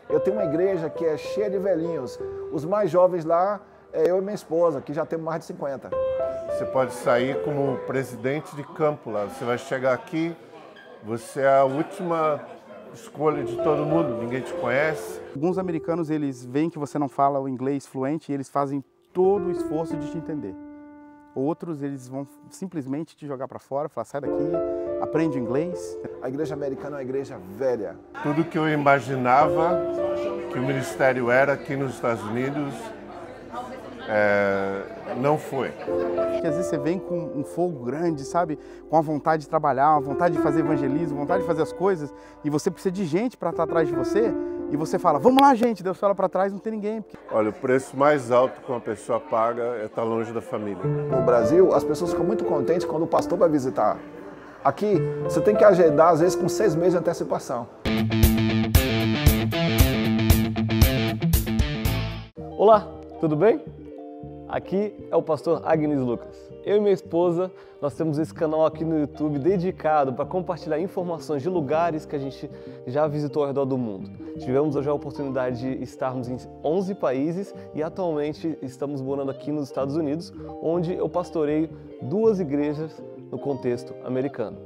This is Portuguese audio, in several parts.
Eu tenho uma igreja que é cheia de velhinhos. Os mais jovens lá é eu e minha esposa, que já temos mais de 50. Você pode sair como presidente de campo lá. Você vai chegar aqui, você é a última escolha de todo mundo, ninguém te conhece. Alguns americanos, eles veem que você não fala o inglês fluente e eles fazem todo o esforço de te entender. Outros, eles vão simplesmente te jogar para fora, falar, sai daqui, aprende inglês. A igreja americana é uma igreja velha. Tudo que eu imaginava que o ministério era aqui nos Estados Unidos, não foi. Porque às vezes você vem com um fogo grande, sabe? Com a vontade de trabalhar, a vontade de fazer evangelismo, a vontade de fazer as coisas, e você precisa de gente para estar atrás de você, e você fala, vamos lá, gente, Deus fala para trás, não tem ninguém. Olha, o preço mais alto que uma pessoa paga é estar longe da família. No Brasil, as pessoas ficam muito contentes quando o pastor vai visitar. Aqui, você tem que agendar, às vezes, com 6 meses de antecipação. Olá, tudo bem? Aqui é o pastor Agnes Lucas. Eu e minha esposa, nós temos esse canal aqui no YouTube dedicado para compartilhar informações de lugares que a gente já visitou ao redor do mundo. Tivemos hoje a oportunidade de estarmos em 11 países e atualmente estamos morando aqui nos Estados Unidos, onde eu pastoreio 2 igrejas no contexto americano.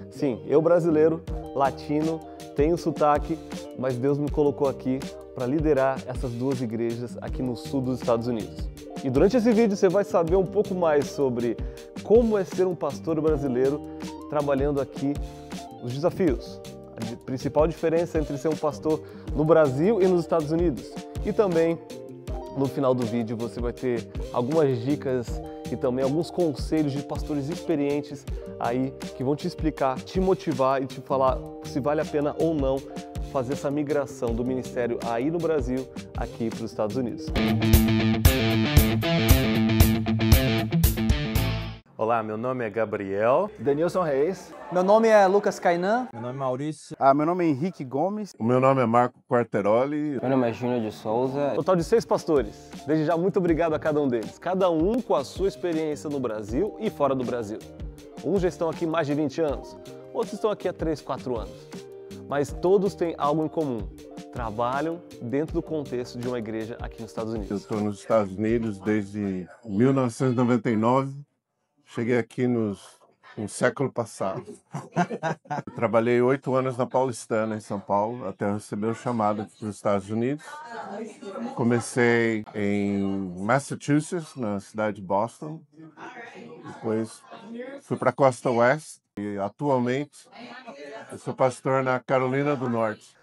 Sim, eu brasileiro, latino, tenho sotaque, mas Deus me colocou aqui para liderar essas 2 igrejas aqui no sul dos Estados Unidos. E durante esse vídeo você vai saber um pouco mais sobre como é ser um pastor brasileiro trabalhando aqui, os desafios, a principal diferença entre ser um pastor no Brasil e nos Estados Unidos. E também, no final do vídeo, você vai ter algumas dicas e também alguns conselhos de pastores experientes aí que vão te explicar, te motivar e te falar se vale a pena ou não fazer essa migração do ministério aí no Brasil, aqui para os Estados Unidos. Olá, meu nome é Gabriel. Denilson Reis. Meu nome é Lucas Kainan. Meu nome é Maurício. Meu nome é Henrique Gomes. O meu nome é Marco Quarteroli. Meu nome é Júnior de Souza. Total de 6 pastores. Desde já, muito obrigado a cada um deles. Cada um com a sua experiência no Brasil e fora do Brasil. Uns já estão aqui mais de 20 anos, outros estão aqui há 3, 4 anos. Mas todos têm algo em comum. Trabalham dentro do contexto de uma igreja aqui nos Estados Unidos. Eu estou nos Estados Unidos desde 1999. Cheguei aqui no século passado. Trabalhei 8 anos na Paulistana, em São Paulo, até eu receber o chamado para os Estados Unidos. Comecei em Massachusetts, na cidade de Boston. Depois fui para a Costa Oeste e atualmente eu sou pastor na Carolina do Norte.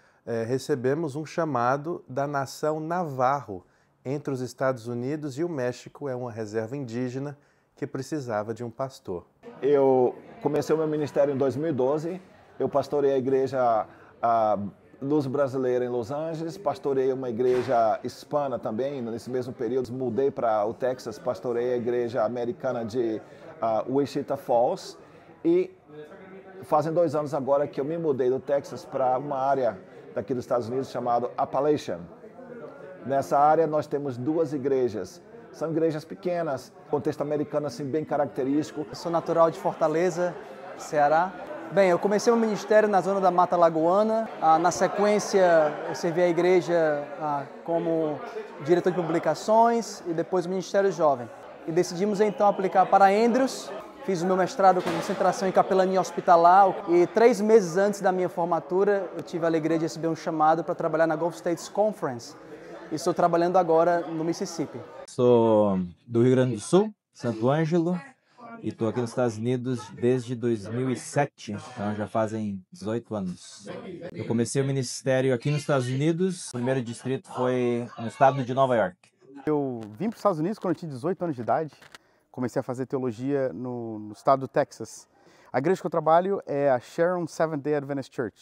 Recebemos um chamado da nação Navarro, entre os Estados Unidos e o México. É uma reserva indígena que precisava de um pastor. Eu comecei o meu ministério em 2012. Eu pastorei a igreja Luz Brasileira em Los Angeles, pastorei uma igreja hispana também, nesse mesmo período. Mudei para o Texas, pastorei a igreja americana de Wichita Falls. E fazem 2 anos agora que eu me mudei do Texas para uma área daqui dos Estados Unidos chamada Appalachian. Nessa área nós temos 2 igrejas. São igrejas pequenas, contexto americano assim bem característico. Eu sou natural de Fortaleza, Ceará. Bem, eu comecei meu ministério na zona da Mata Lagoana. Na sequência, eu servi a igreja como diretor de publicações e depois o Ministério Jovem. E decidimos então aplicar para Andrews. Fiz o meu mestrado com concentração em capelania hospitalar e 3 meses antes da minha formatura, eu tive a alegria de receber um chamado para trabalhar na Gulf States Conference. E estou trabalhando agora no Mississippi. Sou do Rio Grande do Sul, Santo Ângelo, e estou aqui nos Estados Unidos desde 2007, então já fazem 18 anos. Eu comecei o ministério aqui nos Estados Unidos, o primeiro distrito foi no estado de Nova York. Eu vim para os Estados Unidos quando eu tinha 18 anos de idade, comecei a fazer teologia no estado do Texas. A igreja que eu trabalho é a Sharon Seventh-day Adventist Church,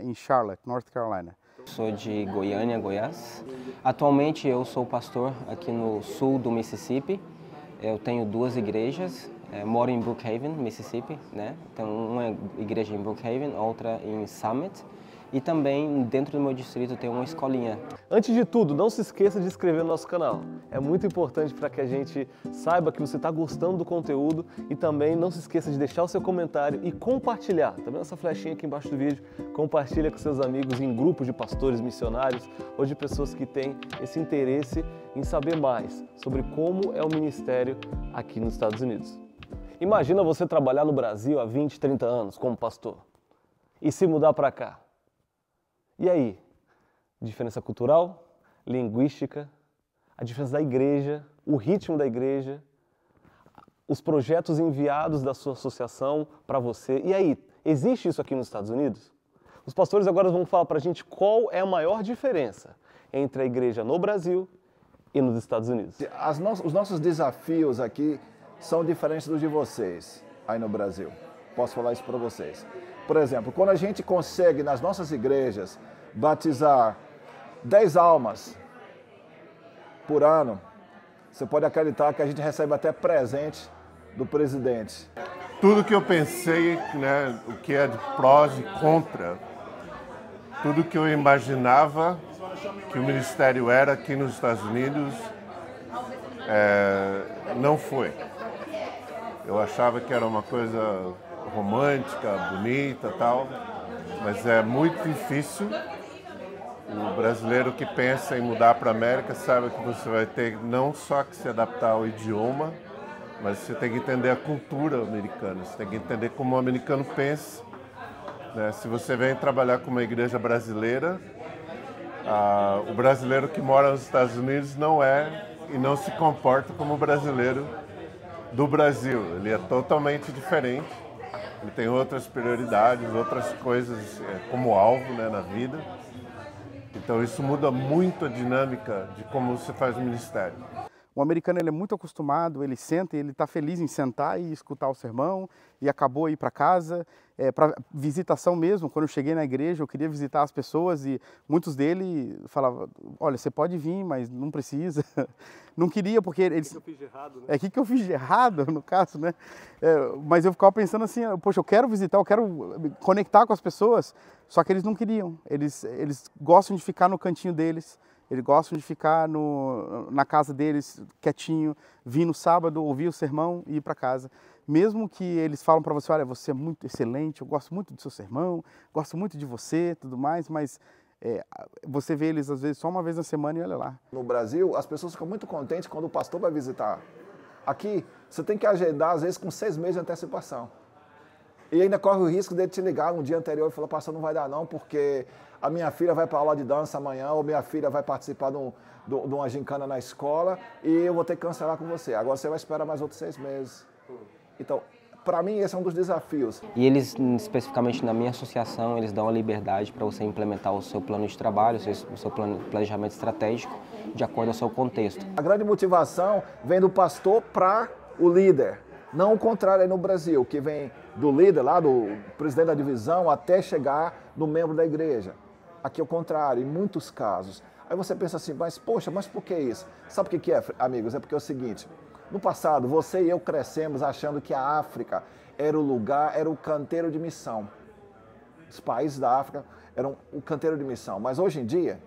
em Charlotte, North Carolina. Sou de Goiânia, Goiás. Atualmente eu sou pastor aqui no sul do Mississippi. Eu tenho 2 igrejas. Moro em Brookhaven, Mississippi, né? Então uma igreja em Brookhaven, outra em Summit. e também dentro do meu distrito tem uma escolinha. Antes de tudo, não se esqueça de se inscrever no nosso canal. É muito importante para que a gente saiba que você está gostando do conteúdo e também não se esqueça de deixar o seu comentário e compartilhar. Tá vendo essa flechinha aqui embaixo do vídeo? Compartilha com seus amigos em grupos de pastores missionários ou de pessoas que têm esse interesse em saber mais sobre como é o ministério aqui nos Estados Unidos. Imagina você trabalhar no Brasil há 20, 30 anos como pastor e se mudar para cá. E aí? Diferença cultural, linguística, a diferença da igreja, o ritmo da igreja, os projetos enviados da sua associação para você. E aí, existe isso aqui nos Estados Unidos? Os pastores agora vão falar para a gente qual é a maior diferença entre a igreja no Brasil e nos Estados Unidos. Os nossos desafios aqui são diferentes dos de vocês aí no Brasil. Posso falar isso para vocês. Por exemplo, quando a gente consegue nas nossas igrejas batizar 10 almas por ano, você pode acreditar que a gente recebe até presente do presidente. Tudo que eu pensei, né, o que é de prós e contra, tudo que eu imaginava que o ministério era aqui nos Estados Unidos, não foi. Eu achava que era uma coisa romântica, bonita, tal, mas é muito difícil. O brasileiro que pensa em mudar para a América sabe que você vai ter não só que se adaptar ao idioma, mas você tem que entender a cultura americana, você tem que entender como o americano pensa. Né? Se você vem trabalhar com uma igreja brasileira, o brasileiro que mora nos Estados Unidos não é e não se comporta como o brasileiro do Brasil. Ele é totalmente diferente, ele tem outras prioridades, outras coisas como alvo, né, na vida. Então isso muda muito a dinâmica de como você faz o ministério. O americano ele é muito acostumado, ele senta e ele está feliz em sentar e escutar o sermão e acabou ir para casa. Para visitação mesmo, quando eu cheguei na igreja eu queria visitar as pessoas e muitos deles falavam, olha, você pode vir, mas não precisa. Não queria porque eles... O que eu fiz de errado, né? O que eu fiz de errado, no caso, né? Mas eu ficava pensando assim, poxa, eu quero visitar, eu quero me conectar com as pessoas, só que eles não queriam. Eles gostam de ficar no cantinho deles. Eles gostam de ficar na casa deles, quietinho, vir no sábado, ouvir o sermão e ir para casa. Mesmo que eles falam para você, olha, você é muito excelente, eu gosto muito do seu sermão, gosto muito de você, tudo mais, mas você vê eles às vezes só uma vez na semana e olha lá. No Brasil, as pessoas ficam muito contentes quando o pastor vai visitar. Aqui, você tem que agendar às vezes com 6 meses de antecipação. E ainda corre o risco de te ligar um dia anterior e falar, pastor, não vai dar não, porque a minha filha vai para a aula de dança amanhã, ou minha filha vai participar de uma gincana na escola e eu vou ter que cancelar com você. Agora você vai esperar mais outros 6 meses. Então, para mim, esse é um dos desafios. E eles, especificamente na minha associação, eles dão a liberdade para você implementar o seu plano de trabalho, o seu planejamento estratégico, de acordo ao seu contexto. A grande motivação vem do pastor para o líder. Não o contrário aí no Brasil, que vem do líder lá, do presidente da divisão, até chegar no membro da igreja. Aqui é o contrário, em muitos casos. Aí você pensa assim, mas poxa, mas por que isso? Sabe o que é, amigos? É porque é o seguinte, no passado você e eu crescemos achando que a África era o lugar, era o canteiro de missão. Os países da África eram o canteiro de missão. Mas hoje em dia,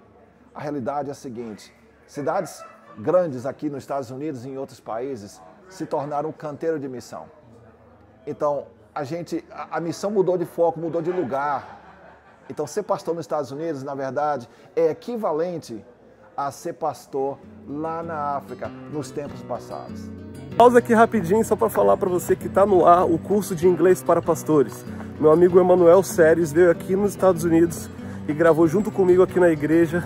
a realidade é a seguinte, cidades grandes aqui nos Estados Unidos e em outros países se tornaram um canteiro de missão. Então, a missão mudou de foco, mudou de lugar. Então, ser pastor nos Estados Unidos, na verdade, é equivalente a ser pastor lá na África, nos tempos passados. Pausa aqui rapidinho só para falar para você que está no ar o curso de inglês para pastores. Meu amigo Emanuel Séries veio aqui nos Estados Unidos e gravou junto comigo aqui na igreja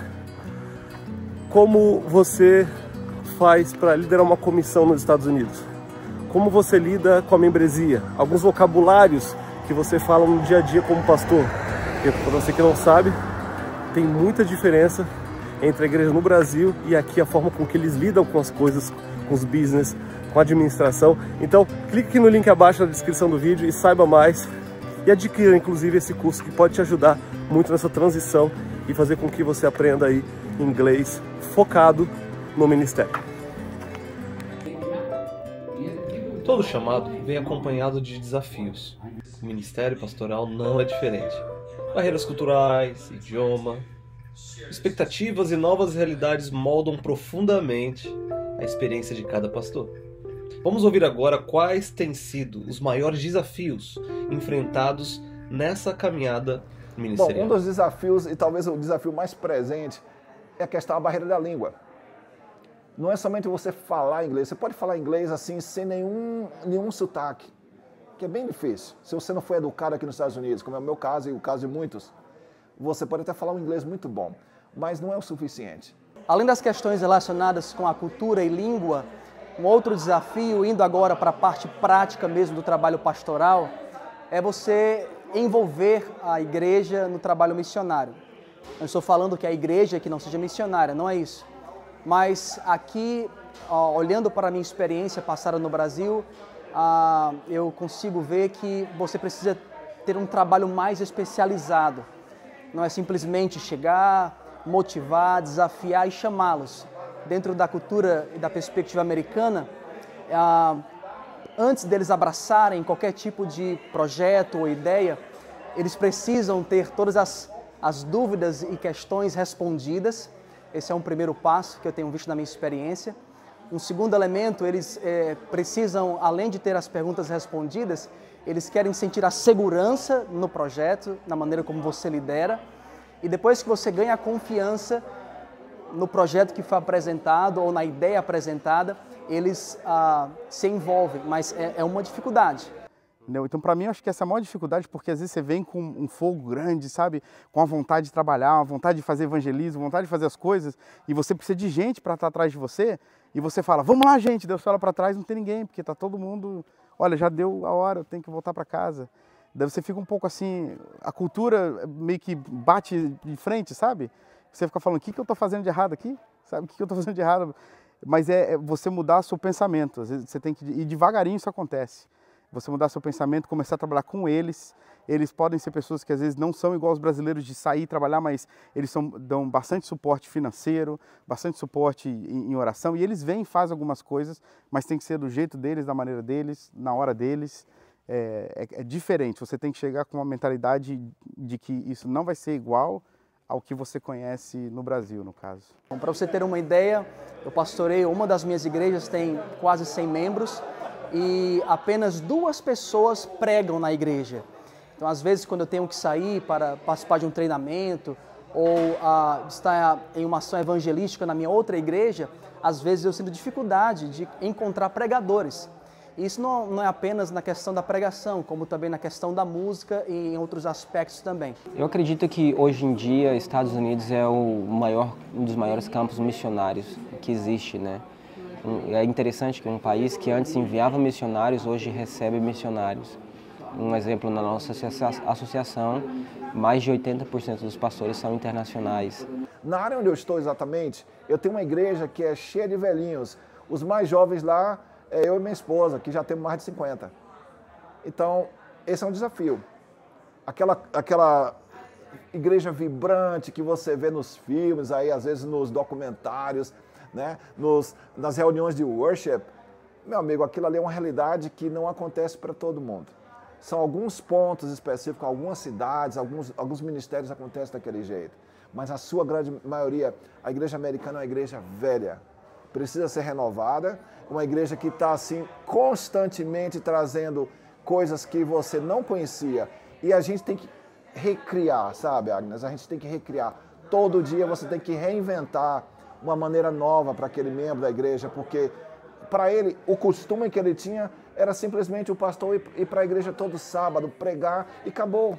como você faz para liderar uma comissão nos Estados Unidos. Como você lida com a membresia, alguns vocabulários que você fala no dia a dia como pastor. Para você que não sabe, tem muita diferença entre a igreja no Brasil e aqui a forma com que eles lidam com as coisas, com os business, com a administração. Então, clique aqui no link abaixo na descrição do vídeo e saiba mais. E adquira, inclusive, esse curso que pode te ajudar muito nessa transição e fazer com que você aprenda aí inglês focado no ministério. Todo chamado vem acompanhado de desafios. O ministério pastoral não é diferente. Barreiras culturais, idioma, expectativas e novas realidades moldam profundamente a experiência de cada pastor. Vamos ouvir agora quais têm sido os maiores desafios enfrentados nessa caminhada ministerial. Bom, um dos desafios, e talvez o desafio mais presente, é a questão da barreira da língua. Não é somente você falar inglês, você pode falar inglês assim sem nenhum sotaque, que é bem difícil. Se você não foi educado aqui nos Estados Unidos, como é o meu caso e o caso de muitos, você pode até falar um inglês muito bom, mas não é o suficiente. Além das questões relacionadas com a cultura e língua, um outro desafio, indo agora para a parte prática mesmo do trabalho pastoral, é você envolver a igreja no trabalho missionário. Não estou falando que a igreja que não seja missionária, não é isso. Mas aqui, olhando para a minha experiência passada no Brasil, eu consigo ver que você precisa ter um trabalho mais especializado. Não é simplesmente chegar, motivar, desafiar e chamá-los. Dentro da cultura e da perspectiva americana, antes deles abraçarem qualquer tipo de projeto ou ideia, eles precisam ter todas as dúvidas e questões respondidas. Esse é um primeiro passo que eu tenho visto na minha experiência. Um segundo elemento, eles precisam, além de ter as perguntas respondidas, eles querem sentir a segurança no projeto, na maneira como você lidera. E depois que você ganha a confiança no projeto que foi apresentado ou na ideia apresentada, eles se envolvem, mas é uma dificuldade. Então, para mim, eu acho que essa é a maior dificuldade, porque às vezes você vem com um fogo grande, sabe? Com a vontade de trabalhar, a vontade de fazer evangelismo, a vontade de fazer as coisas, e você precisa de gente para estar atrás de você, e você fala, vamos lá, gente, Deus fala para trás, não tem ninguém, porque está todo mundo, olha, já deu a hora, eu tenho que voltar para casa. Daí você fica um pouco assim, a cultura meio que bate de frente, sabe? Você fica falando, o que eu estou fazendo de errado aqui? Sabe, o que eu estou fazendo de errado? Mas é você mudar seu pensamento, às vezes você tem que, e devagarinho isso acontece. Você mudar seu pensamento, começar a trabalhar com eles. Eles podem ser pessoas que às vezes não são igual os brasileiros de sair e trabalhar, mas eles dão bastante suporte financeiro, bastante suporte em oração. E eles vêm e fazem algumas coisas, mas tem que ser do jeito deles, da maneira deles, na hora deles. É diferente, você tem que chegar com uma mentalidade de que isso não vai ser igual ao que você conhece no Brasil, no caso. Para você ter uma ideia, eu pastoreio, uma das minhas igrejas tem quase 100 membros, e apenas 2 pessoas pregam na igreja. Então, às vezes, quando eu tenho que sair para participar de um treinamento ou estar em uma ação evangelística na minha outra igreja, às vezes eu sinto dificuldade de encontrar pregadores. E isso não é apenas na questão da pregação, como também na questão da música e em outros aspectos também. Eu acredito que hoje em dia Estados Unidos é um dos maiores campos missionários que existe, né? É interessante que um país que antes enviava missionários, hoje recebe missionários. Um exemplo, na nossa associação, mais de 80% dos pastores são internacionais. Na área onde eu estou exatamente, eu tenho uma igreja que é cheia de velhinhos. Os mais jovens lá, eu e minha esposa, que já temos mais de 50. Então, esse é um desafio. Aquela igreja vibrante que você vê nos filmes, aí, às vezes nos documentários, né? Nas reuniões de worship, meu amigo, aquilo ali é uma realidade que não acontece para todo mundo. São alguns pontos específicos, algumas cidades, alguns ministérios acontecem daquele jeito. Mas a sua grande maioria, a igreja americana é uma igreja velha. Precisa ser renovada, uma igreja que está assim constantemente trazendo coisas que você não conhecia. E a gente tem que recriar, sabe, Agnes? A gente tem que recriar. Todo dia você tem que reinventar uma maneira nova para aquele membro da igreja, porque para ele o costume que ele tinha era simplesmente o pastor ir para a igreja todo sábado, pregar e acabou.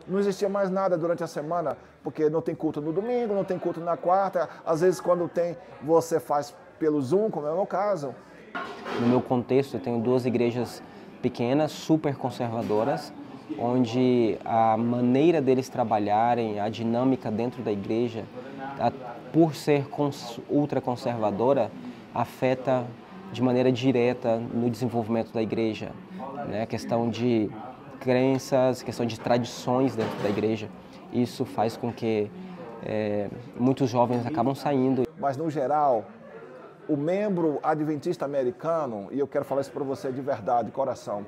Não existia mais nada durante a semana, porque não tem culto no domingo, não tem culto na quarta, às vezes quando tem, você faz pelo Zoom, como é o meu caso. No meu contexto, eu tenho 2 igrejas pequenas, super conservadoras, onde a maneira deles trabalharem, a dinâmica dentro da igreja, por ser ultraconservadora, afeta de maneira direta no desenvolvimento da igreja, né? A questão de crenças, questão de tradições dentro da igreja. Isso faz com que muitos jovens acabam saindo. Mas, no geral, o membro adventista americano, e eu quero falar isso para você de verdade, de coração,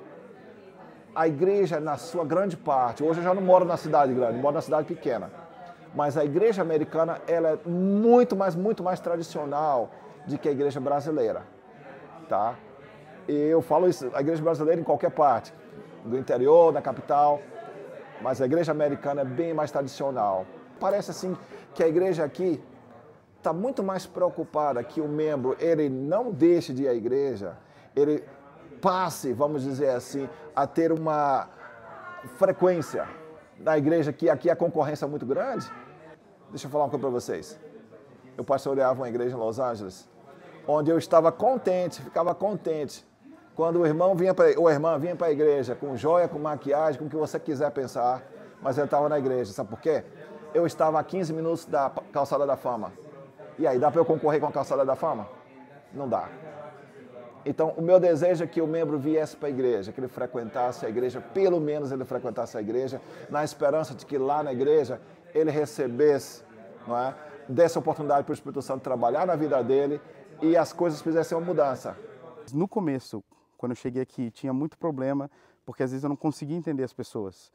a igreja, na sua grande parte, hoje eu já não moro na cidade grande, moro na cidade pequena, mas a igreja americana, ela é muito mais tradicional do que a igreja brasileira, tá? E eu falo isso, a igreja brasileira em qualquer parte, do interior, da capital, mas a igreja americana é bem mais tradicional. Parece assim que a igreja aqui está muito mais preocupada que o membro, ele não deixe de ir à igreja, ele passe, vamos dizer assim, a ter uma frequência na igreja, que aqui a concorrência é muito grande. Deixa eu falar uma coisa para vocês. Eu pastoreava uma igreja em Los Angeles, onde eu estava contente, ficava contente, quando o irmão vinha ou a irmã vinha para a igreja com joia, com maquiagem, com o que você quiser pensar, mas ele estava na igreja. Sabe por quê? Eu estava a 15 minutos da Calçada da Fama. E aí, dá para eu concorrer com a Calçada da Fama? Não dá. Então, o meu desejo é que o membro viesse para a igreja, que ele frequentasse a igreja, pelo menos ele frequentasse a igreja, na esperança de que lá na igreja ele recebesse, não é, dessa oportunidade para o Espírito Santo trabalhar na vida dele e as coisas fizessem uma mudança. No começo, quando eu cheguei aqui, tinha muito problema, porque às vezes eu não conseguia entender as pessoas.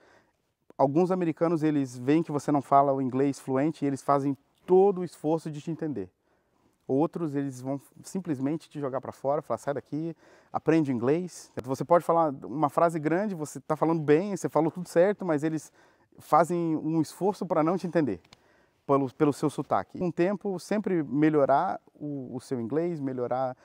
Alguns americanos, eles veem que você não fala o inglês fluente e eles fazem todo o esforço de te entender. Outros, eles vão simplesmente te jogar para fora, falar, sai daqui, aprende inglês. Você pode falar uma frase grande, você está falando bem, você falou tudo certo, mas eles fazem um esforço para não te entender, pelo seu sotaque. Com o tempo, sempre melhorar o seu inglês, melhorar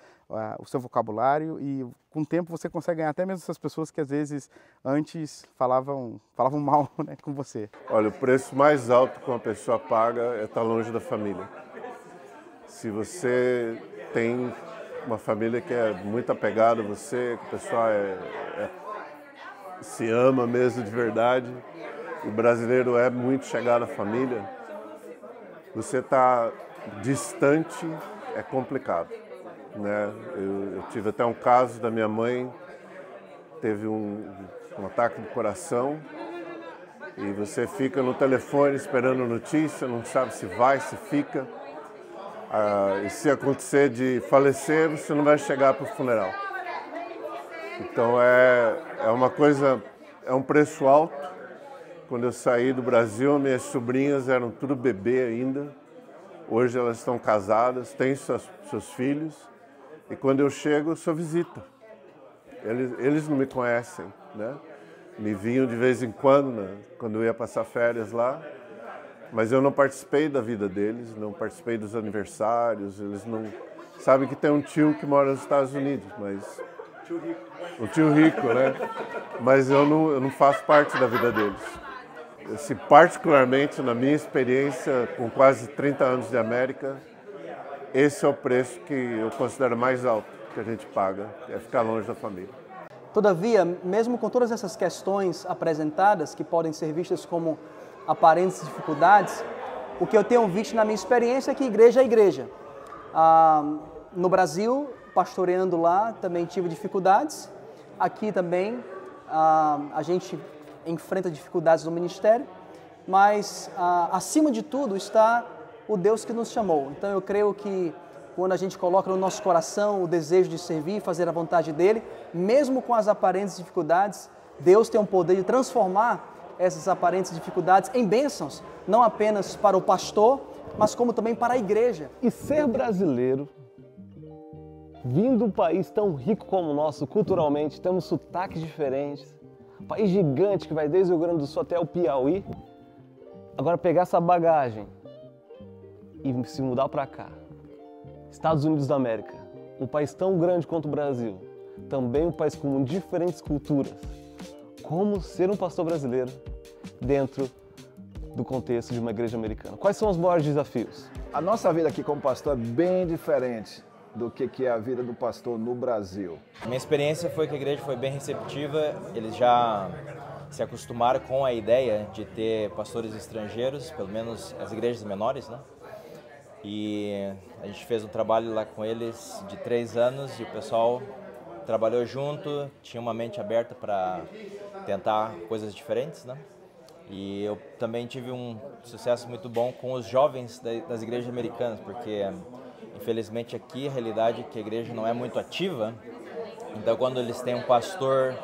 o seu vocabulário, e com o tempo você consegue ganhar até mesmo essas pessoas que às vezes antes falavam mal, né, com você. Olha, o preço mais alto que uma pessoa paga é estar longe da família. Se você tem uma família que é muito apegada a você, que o pessoal se ama mesmo de verdade, e o brasileiro é muito chegado à família, você está distante, é complicado, né? Eu tive até um caso da minha mãe, teve um ataque do coração, e você fica no telefone esperando notícia, não sabe se vai, se fica. E se acontecer de falecer, você não vai chegar para o funeral. Então é uma coisa, é um preço alto. Quando eu saí do Brasil, minhas sobrinhas eram tudo bebê ainda. Hoje elas estão casadas, têm seus filhos. E quando eu chego, eu sou visita. Eles não me conhecem, né? Me vinham de vez em quando, né? Quando eu ia passar férias lá. Mas eu não participei da vida deles, não participei dos aniversários, eles não... Sabem que tem um tio que mora nos Estados Unidos, mas... O tio rico, né? Mas eu não faço parte da vida deles. Assim, particularmente, na minha experiência, com quase 30 anos de América, esse é o preço que eu considero mais alto que a gente paga, é ficar longe da família. Todavia, mesmo com todas essas questões apresentadas, que podem ser vistas como aparentes dificuldades, o que eu tenho visto na minha experiência é que igreja é igreja. No Brasil, pastoreando lá, também tive dificuldades. Aqui também a gente enfrenta dificuldades no ministério, mas acima de tudo está o Deus que nos chamou. Então eu creio que quando a gente coloca no nosso coração o desejo de servir, fazer a vontade dele, mesmo com as aparentes dificuldades, Deus tem o poder de transformar essas aparentes dificuldades em bênçãos, não apenas para o pastor, mas como também para a igreja. E ser brasileiro, vindo de um país tão rico como o nosso, culturalmente, temos sotaques diferentes, um país gigante que vai desde o Rio Grande do Sul até o Piauí, agora pegar essa bagagem e se mudar para cá, Estados Unidos da América, um país tão grande quanto o Brasil, também um país com diferentes culturas. Como ser um pastor brasileiro dentro do contexto de uma igreja americana? Quais são os maiores desafios? A nossa vida aqui como pastor é bem diferente do que é a vida do pastor no Brasil. A minha experiência foi que a igreja foi bem receptiva, eles já se acostumaram com a ideia de ter pastores estrangeiros, pelo menos as igrejas menores, né? E a gente fez um trabalho lá com eles de 3 anos e o pessoal trabalhou junto, tinha uma mente aberta para tentar coisas diferentes, né? E eu também tive um sucesso muito bom com os jovens das igrejas americanas, porque Infelizmente aqui a realidade é que a igreja não é muito ativa, então quando eles têm um pastor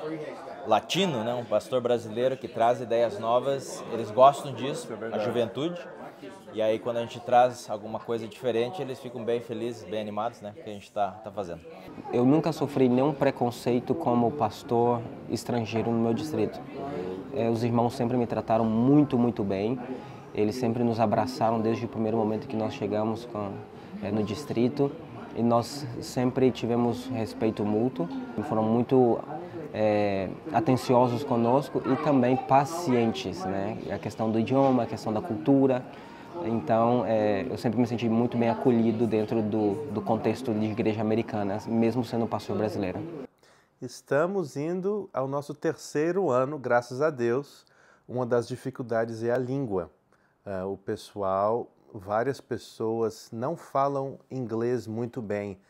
latino, né, um pastor brasileiro que traz ideias novas, eles gostam disso, a juventude, e aí quando a gente traz alguma coisa diferente, eles ficam bem felizes, bem animados, né, que a gente está fazendo. Eu nunca sofri nenhum preconceito como pastor estrangeiro no meu distrito. Os irmãos sempre me trataram muito bem. Eles sempre nos abraçaram desde o primeiro momento que nós chegamos no distrito. E nós sempre tivemos respeito mútuo. Foram muito atenciosos conosco e também pacientes, né? A questão do idioma, a questão da cultura. Então, eu sempre me senti muito bem acolhido dentro do contexto de igreja americana, mesmo sendo pastor brasileiro. Estamos indo ao nosso 3º ano, graças a Deus. Uma das dificuldades é a língua. Várias pessoas não falam inglês muito bem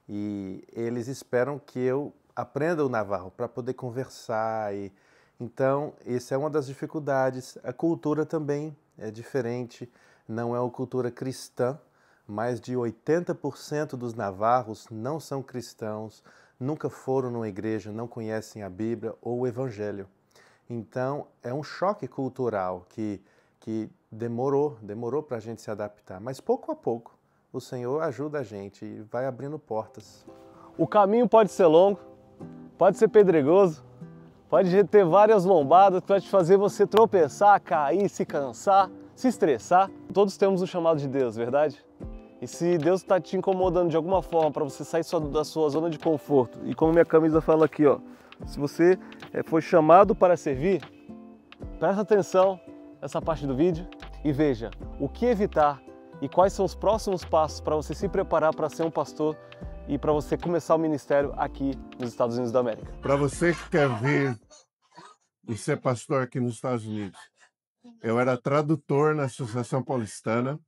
e eles esperam que eu aprenda o navarro para poder conversar. Então, essa é uma das dificuldades. A cultura também é diferente, não é uma cultura cristã. Mais de 80% dos navarros não são cristãos, nunca foram numa igreja, não conhecem a Bíblia ou o Evangelho. Então, é um choque cultural que demorou para a gente se adaptar. Mas pouco a pouco, o Senhor ajuda a gente e vai abrindo portas. O caminho pode ser longo, pode ser pedregoso, pode ter várias lombadas, pode fazer você tropeçar, cair, se cansar, se estressar. Todos temos o chamado de Deus, verdade? E se Deus está te incomodando de alguma forma para você sair da sua zona de conforto, e como minha camisa fala aqui, ó, se você foi chamado para servir, presta atenção nessa parte do vídeo e veja o que evitar e quais são os próximos passos para você se preparar para ser um pastor e para você começar o ministério aqui nos Estados Unidos da América. Para você que quer vir e ser pastor aqui nos Estados Unidos, eu era tradutor na Associação Paulistana,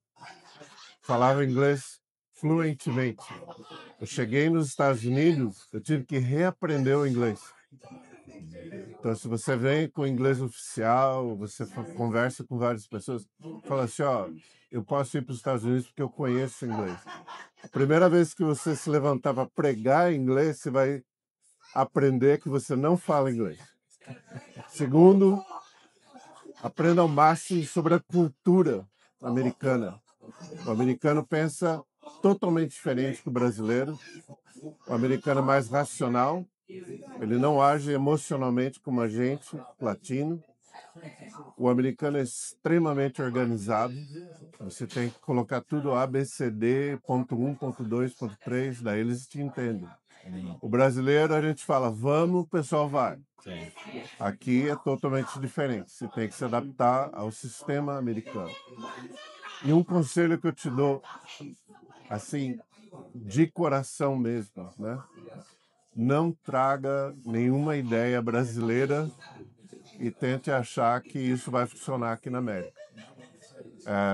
falava inglês fluentemente. Eu cheguei nos Estados Unidos, eu tive que reaprender o inglês. Então, se você vem com inglês oficial, você conversa com várias pessoas, fala assim, ó, eu posso ir para os Estados Unidos porque eu conheço inglês. A primeira vez que você se levantar para pregar em inglês, você vai aprender que você não fala inglês. Segundo, aprenda ao máximo sobre a cultura americana. O americano pensa totalmente diferente do brasileiro. O americano é mais racional. Ele não age emocionalmente como a gente, latino. O americano é extremamente organizado. Você tem que colocar tudo ABCD, ponto 1, ponto 2, ponto 3, daí eles te entendem. O brasileiro, a gente fala, vamos, o pessoal vai. Sim. Aqui é totalmente diferente. Você tem que se adaptar ao sistema americano. E um conselho que eu te dou, assim, de coração mesmo, né? Não traga nenhuma ideia brasileira e tente achar que isso vai funcionar aqui na América.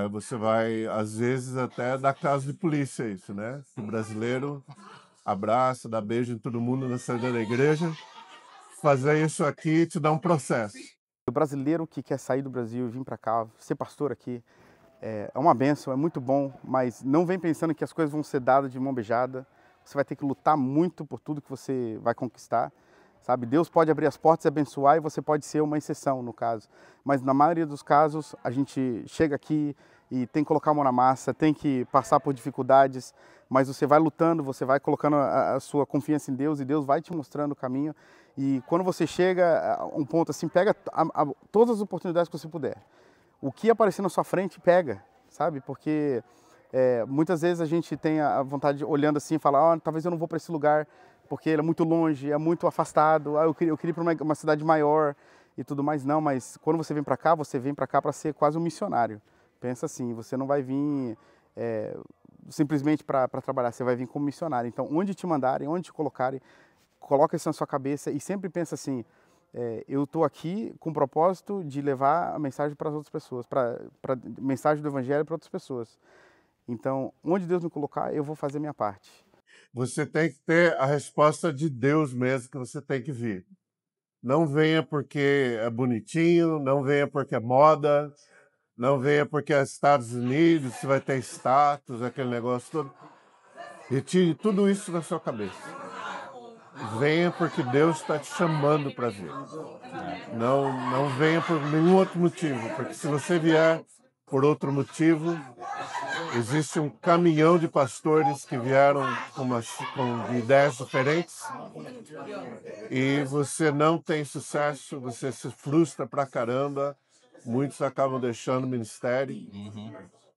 Você vai, às vezes, até dar caso de polícia isso, né? O brasileiro abraça, dá beijo em todo mundo na saída da igreja. Fazer isso aqui te dá um processo. O brasileiro que quer sair do Brasil e vir para cá, ser pastor aqui, é uma bênção, é muito bom, mas não vem pensando que as coisas vão ser dadas de mão beijada. Você vai ter que lutar muito por tudo que você vai conquistar, sabe? Deus pode abrir as portas e abençoar e você pode ser uma exceção, no caso. Mas na maioria dos casos, a gente chega aqui e tem que colocar a mão na massa, tem que passar por dificuldades, mas você vai lutando, você vai colocando a sua confiança em Deus e Deus vai te mostrando o caminho. E quando você chega a um ponto assim, pega todas as oportunidades que você puder. O que aparecer na sua frente, pega, sabe? Porque muitas vezes a gente tem a vontade, olhando assim, falar, talvez eu não vou para esse lugar porque ele é muito longe, é muito afastado, eu queria ir para uma cidade maior e tudo mais. Não, mas quando você vem para cá, para ser quase um missionário. Pensa assim, você não vai vir simplesmente para trabalhar, você vai vir como missionário. Então, onde te mandarem, onde te colocarem, coloca isso na sua cabeça e sempre pensa assim, eu estou aqui com o propósito de levar a mensagem para as outras pessoas, para mensagem do Evangelho para outras pessoas. Então, onde Deus me colocar, eu vou fazer a minha parte. Você tem que ter a resposta de Deus mesmo que você tem que vir. Não venha porque é bonitinho, não venha porque é moda, não venha porque é Estados Unidos, você vai ter status, aquele negócio todo. Retire tudo isso da sua cabeça. Venha porque Deus está te chamando para vir. Não venha por nenhum outro motivo, porque se você vier por outro motivo, existe um caminhão de pastores que vieram com ideias diferentes e você não tem sucesso, você se frustra pra caramba, muitos acabam deixando o ministério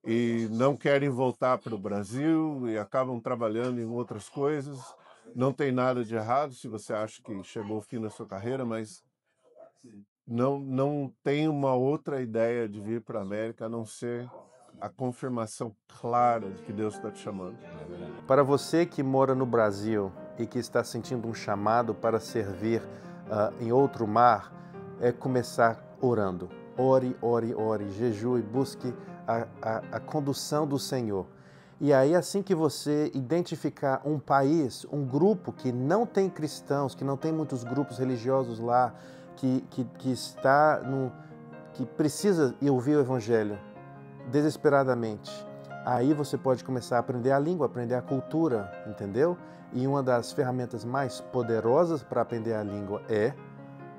e não querem voltar para o Brasil e acabam trabalhando em outras coisas. Não tem nada de errado se você acha que chegou ao fim da sua carreira, mas não tem uma outra ideia de vir para a América a não ser a confirmação clara de que Deus está te chamando. Para você que mora no Brasil e que está sentindo um chamado para servir em outro mar, é começar orando. Ore, ore, ore, jejue, busque a condução do Senhor. E aí, assim que você identificar um país, um grupo que não tem cristãos, que não tem muitos grupos religiosos lá, que precisa ouvir o Evangelho desesperadamente, aí você pode começar a aprender a língua, aprender a cultura, entendeu? E uma das ferramentas mais poderosas para aprender a língua é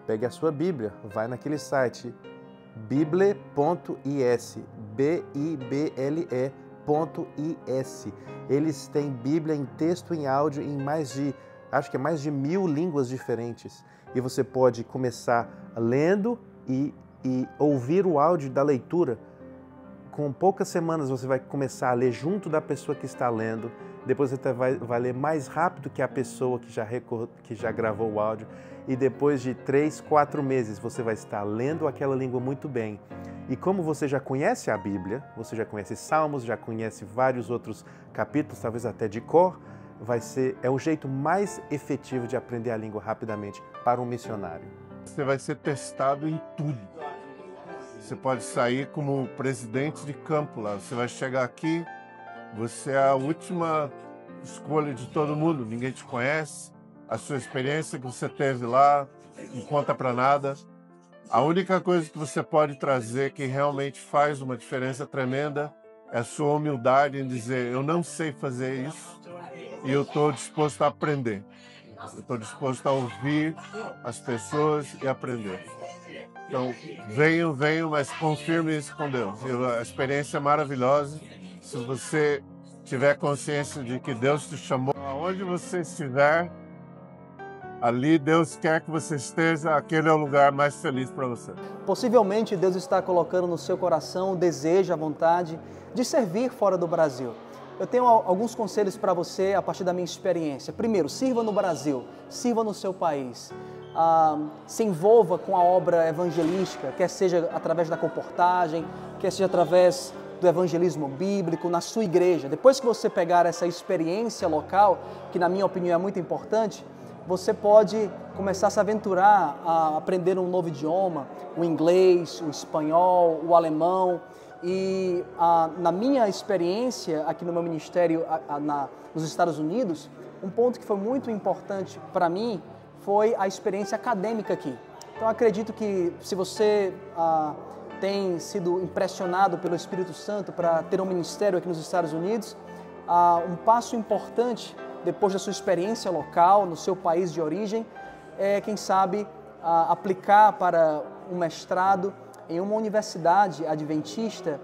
pegue a sua Bíblia, vai naquele site bible.is, bible.is. Eles têm Bíblia em texto e em áudio em mais de 1000 línguas diferentes. E você pode começar lendo e ouvir o áudio da leitura. Com poucas semanas você vai começar a ler junto da pessoa que está lendo. Depois você vai ler mais rápido que a pessoa que já gravou o áudio. E depois de 3, 4 meses você vai estar lendo aquela língua muito bem. E como você já conhece a Bíblia, você já conhece Salmos, já conhece vários outros capítulos, talvez até de cor, é o jeito mais efetivo de aprender a língua rapidamente para um missionário. Você vai ser testado em tudo. Você pode sair como presidente de campo lá. Você vai chegar aqui, você é a última escolha de todo mundo. Ninguém te conhece. A sua experiência que você teve lá não conta para nada. A única coisa que você pode trazer que realmente faz uma diferença tremenda é a sua humildade em dizer: eu não sei fazer isso e eu estou disposto a aprender. Eu estou disposto a ouvir as pessoas e aprender. Então, venham, mas confirme isso com Deus. A experiência é maravilhosa. Se você tiver consciência de que Deus te chamou, aonde você estiver, ali Deus quer que você esteja, aquele é o lugar mais feliz para você. Possivelmente Deus está colocando no seu coração o desejo, a vontade de servir fora do Brasil. Eu tenho alguns conselhos para você a partir da minha experiência. Primeiro, sirva no Brasil, sirva no seu país. Se envolva com a obra evangelística, quer seja através da comportagem, quer seja através do evangelismo bíblico, na sua igreja. Depois que você pegar essa experiência local, que na minha opinião é muito importante, você pode começar a se aventurar a aprender um novo idioma, o inglês, o espanhol, o alemão. E na minha experiência aqui no meu ministério nos Estados Unidos, um ponto que foi muito importante para mim foi a experiência acadêmica aqui. Então acredito que se você tem sido impressionado pelo Espírito Santo para ter um ministério aqui nos Estados Unidos, um passo importante depois da sua experiência local, no seu país de origem, é, quem sabe, aplicar para um mestrado em uma universidade adventista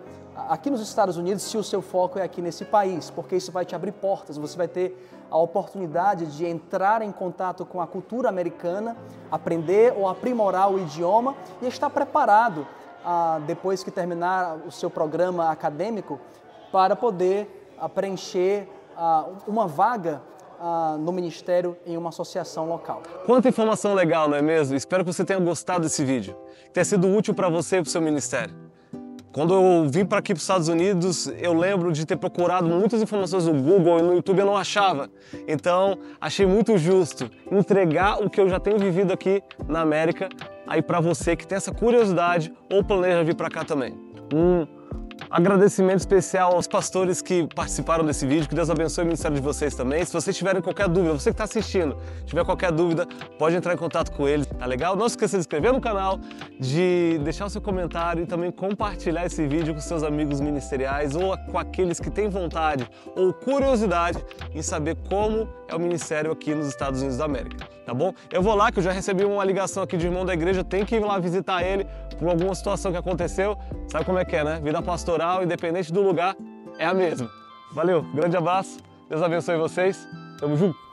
aqui nos Estados Unidos, se o seu foco é aqui nesse país, porque isso vai te abrir portas, você vai ter a oportunidade de entrar em contato com a cultura americana, aprender ou aprimorar o idioma e estar preparado, depois que terminar o seu programa acadêmico, para poder preencher uma vaga no ministério em uma associação local. Quanta informação legal, não é mesmo? Espero que você tenha gostado desse vídeo, que tenha sido útil para você e para o seu ministério. Quando eu vim para aqui para os Estados Unidos, eu lembro de ter procurado muitas informações no Google e no YouTube eu não achava. Então, achei muito justo entregar o que eu já tenho vivido aqui na América aí para você que tem essa curiosidade ou planeja vir para cá também. Agradecimento especial aos pastores que participaram desse vídeo, que Deus abençoe o ministério de vocês também. Se vocês tiverem qualquer dúvida, você que está assistindo, tiver qualquer dúvida, pode entrar em contato com eles, tá legal? Não se esqueça de se inscrever no canal, de deixar o seu comentário e também compartilhar esse vídeo com seus amigos ministeriais ou com aqueles que têm vontade ou curiosidade em saber como é o ministério aqui nos Estados Unidos da América, tá bom? Eu vou lá, que eu já recebi uma ligação aqui de um irmão da igreja, tenho que ir lá visitar ele por alguma situação que aconteceu. Sabe como é que é, né? Vida pastoral, independente do lugar, é a mesma. Valeu, grande abraço, Deus abençoe vocês, tamo junto!